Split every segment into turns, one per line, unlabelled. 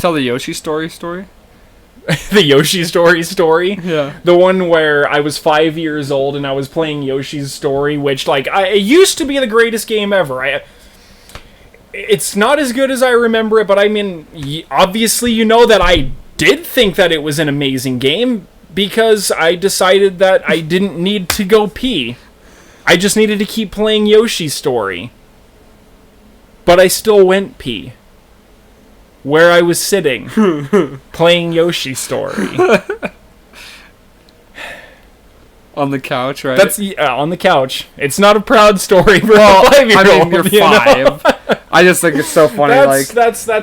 tell the Yoshi story?
The Yoshi story?
Yeah.
The one where I was 5 years old and I was playing Yoshi's Story, which, like, it used to be the greatest game ever. It's not as good as I remember it, but I mean, obviously you know that I did think that it was an amazing game because I decided that I didn't need to go pee. I just needed to keep playing Yoshi's Story. But I still went pee. Where I was sitting, playing Yoshi's Story.
On the couch, right?
That's on the couch. It's not a proud story for a 5-year-old.
I mean, you're 5. I just think it's so funny.
That's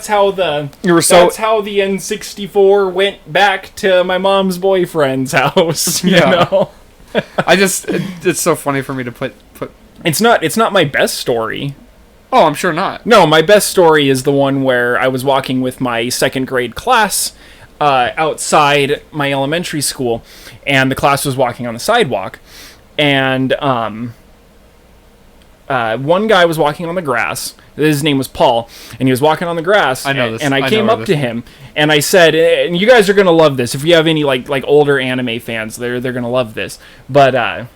how the
that's
how the N64 went back to my mom's boyfriend's house. You
Yeah.
know?
it's so funny for me to put.
It's not my best story.
Oh, I'm sure not.
No, my best story is the one where I was walking with my second grade class outside my elementary school, and the class was walking on the sidewalk, and one guy was walking on the grass. His name was Paul, and he was walking on the grass.
I know this.
And I came up to him, and I said, and you guys are gonna love this. If you have any like older anime fans, they're gonna love this. But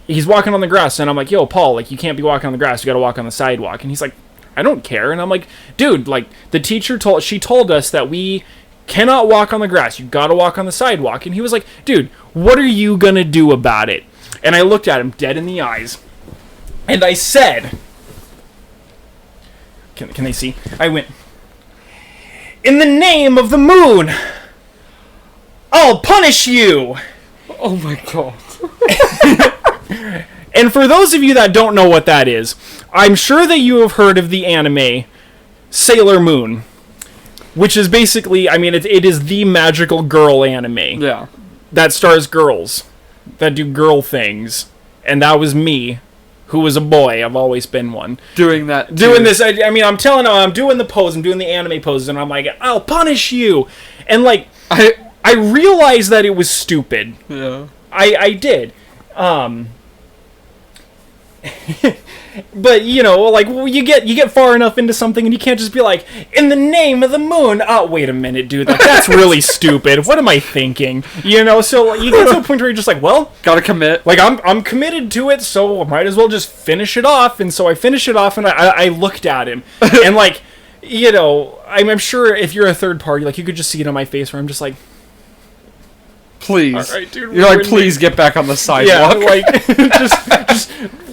he's walking on the grass, and I'm like, yo, Paul, like, you can't be walking on the grass. You gotta walk on the sidewalk. And he's like, I don't care. And I'm like, dude, like, the teacher told us that we cannot walk on the grass. You gotta walk on the sidewalk. And he was like, dude, what are you gonna do about it? And I looked at him dead in the eyes, and I said, can they see? I went, in the name of the moon, I'll punish you.
Oh my god.
And for those of you that don't know what that is, I'm sure that you have heard of the anime Sailor Moon, which is basically, I mean, it is the magical girl anime.
Yeah.
That stars girls that do girl things. And that was me, who was a boy. I've always been one.
Doing that. Too.
Doing this, I mean, I'm telling you, I'm doing the pose, I'm doing the anime poses, and I'm like, I'll punish you. And, like, I realized that it was stupid.
Yeah.
I did. But, you know, like, you get far enough into something and you can't just be like, in the name of the moon. Oh, wait a minute, dude. Like, that's really stupid. What am I thinking? You know, so you get to a point where you're just like, well,
gotta commit.
Like, I'm committed to it, so I might as well just finish it off. And so I finish it off, and I looked at him. And, like, you know, I'm sure if you're a third party, like, you could just see it on my face where I'm just like,
please.
All right, dude,
you're like, please get back on the sidewalk.
Yeah, like, just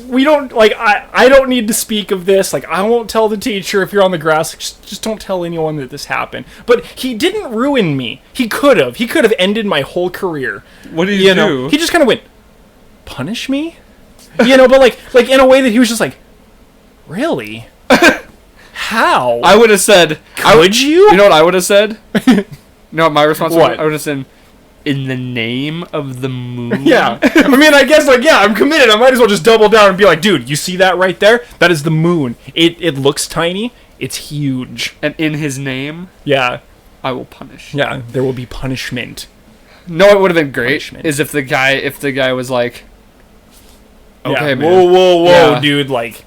we don't, like, I don't need to speak of this. Like, I won't tell the teacher if you're on the grass. Just don't tell anyone that this happened. But he didn't ruin me. He could have. He could have ended my whole career.
What did you do?
He just kind of went, punish me? You know, but like in a way that he was just like, really? How?
I would have said,
could you?
You know what I would have said? You know what my response was?
What?
I would have said, in the name of the moon?
Yeah. I mean, I guess, like, yeah, I'm committed. I might as well just double down and be like, dude, you see that right there? That is the moon. It looks tiny. It's huge.
And in his name,
yeah,
I will punish.
Yeah, there will be punishment.
No, it would have been great
Punishment.
is if the guy was like, okay,
yeah.
man.
Whoa,
Yeah.
dude, like,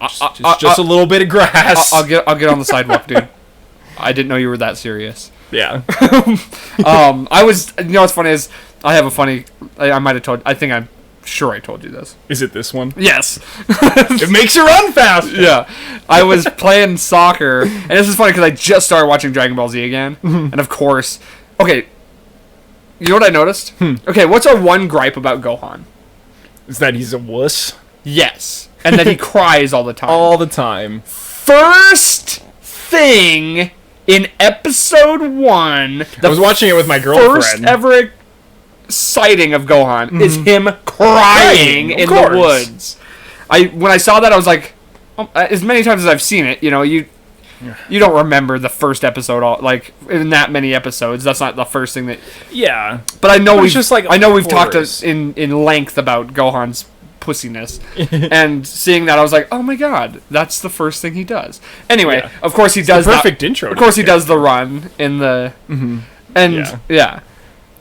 just a little bit of grass.
I'll get on the sidewalk, dude. I didn't know you were that serious.
Yeah.
I was, you know what's funny is, I have a funny, I might have told, I'm sure I told you this.
Is it this one?
Yes.
It makes you run faster.
Yeah. I was playing soccer, and this is funny because I just started watching Dragon Ball Z again, and of course, okay, you know what I noticed? Okay, what's our one gripe about Gohan?
Is that he's a wuss?
Yes. And that he cries all the time.
All the time.
First thing in episode 1,
I was watching it with my girlfriend.
First ever sighting of Gohan is him crying in the woods. When I saw that, I was like, as many times as I've seen it, you know, you don't remember the first episode, like in that many episodes. That's not the first thing that.
Yeah,
but I know
we've just like
we've talked in length about Gohan's pussiness, and seeing that I was like, oh my god, that's the first thing he does. Anyway, of course he does
the perfect intro.
Of course he does the run in the and yeah.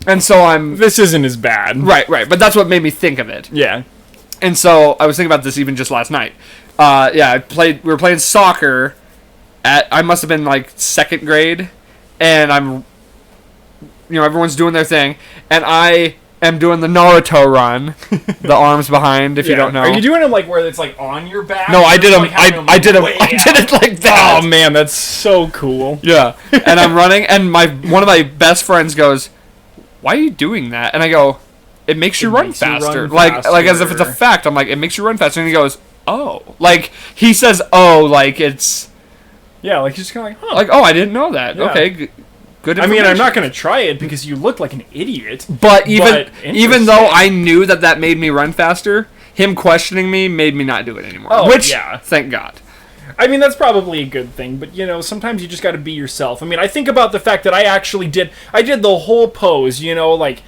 And so
this isn't as bad.
Right, but that's what made me think of it.
Yeah.
And so I was thinking about this even just last night. We were playing soccer I must have been like second grade, and I'm, everyone's doing their thing, and I am doing the Naruto run, the arms behind. If you don't know,
are you doing them like where it's like on your back?
No, I did them.
Like
I did them. I did it like that.
Oh man, that's so cool.
Yeah, and I'm running, and one of my best friends goes, "Why are you doing that?" And I go, "It makes you run faster." Like as if it's a fact. I'm like, "It makes you run faster," and he goes, "Oh," like he says, "Oh," like it's.
Yeah, like he's just kind of like, huh.
Like, oh, I didn't know that. Yeah. Okay, good.
I mean, I'm not going to try it because you look like an idiot.
But even though I knew that made me run faster, him questioning me made me not do it anymore.
Oh,
which,
yeah.
Thank God.
I mean, that's probably a good thing, but, sometimes you just got to be yourself. I mean, I think about the fact that I actually did the whole pose, like...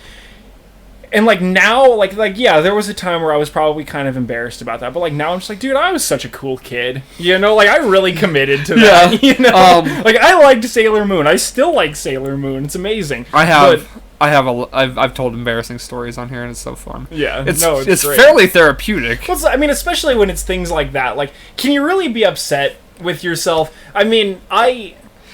And, like, now, yeah, there was a time where I was probably kind of embarrassed about that. But, like, now I'm just like, dude, I was such a cool kid. Like, I really committed to that, like, I liked Sailor Moon. I still like Sailor Moon. It's amazing.
I've told embarrassing stories on here, and it's so fun.
Yeah.
It's fairly therapeutic.
Well, I mean, especially when it's things like that. Like, can you really be upset with yourself? I mean,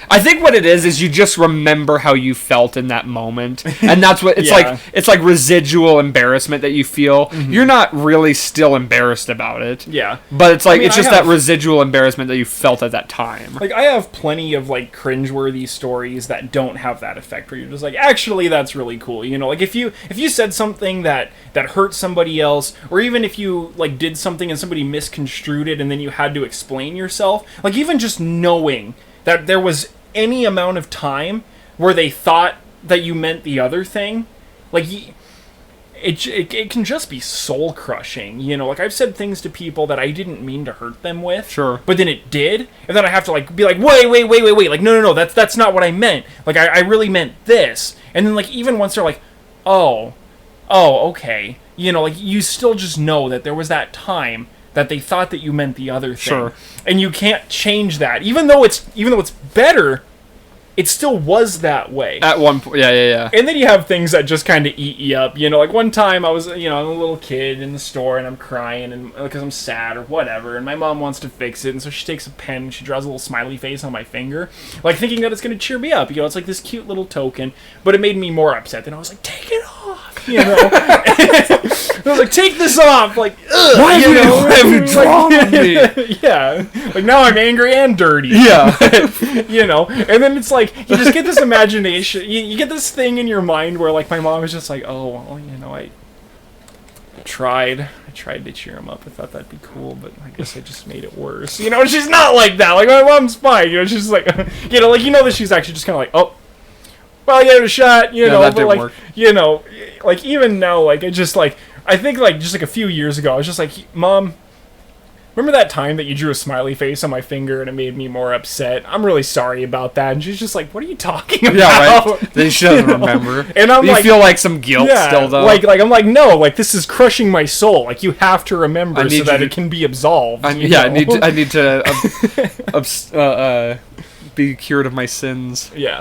I think what it is you just remember how you felt in that moment, and that's what it's like. It's like residual embarrassment that you feel. Mm-hmm. You're not really still embarrassed about it.
Yeah,
but it's like it's just that residual embarrassment that you felt at that time.
Like I have plenty of like cringeworthy stories that don't have that effect, where you're just like, actually, that's really cool. Like if you said something that hurt somebody else, or even if you like did something and somebody misconstrued it, and then you had to explain yourself. Like even just knowing that there was any amount of time where they thought that you meant the other thing, like it can just be soul crushing. Like I've said things to people that I didn't mean to hurt them with,
sure,
but then it did, and then I have to like be like, wait, like no, that's not what I meant. Like I really meant this, and then like even once they're like, oh, okay, like you still just know that there was that time that they thought that you meant the other thing.
Sure.
And you can't change that. Even though it's better, it still was that way.
At one point, yeah.
And then you have things that just kind of eat you up. Like one time I was, I'm a little kid in the store and I'm crying and because I'm sad or whatever, and my mom wants to fix it, and so she takes a pen and she draws a little smiley face on my finger, like thinking that it's going to cheer me up. It's like this cute little token, but it made me more upset. Then I was like, take it off. I was like, take this off. Like, ugh,
why have you drawn me?
Yeah. Like now I'm angry and dirty.
Yeah.
And then it's like you just get this imagination. You get this thing in your mind where like my mom is just like, oh, well, I tried to cheer him up. I thought that'd be cool, but I guess I just made it worse. She's not like that. Like my mom's fine. She's like, that she's actually just kind of like, oh. Well, you gave it a shot,
that
but
didn't
like,
work.
Like even now, like I just like, I think like just like a few years ago, I was just like, Mom, remember that time that you drew a smiley face on my finger and it made me more upset? I'm really sorry about that. And she's just like, what are you talking about?
Yeah, right. Then she doesn't remember.
And
you feel like some guilt still though.
Like I'm like, no, like this is crushing my soul. Like you have to remember so that it can be absolved.
I need to be cured of my sins.
Yeah.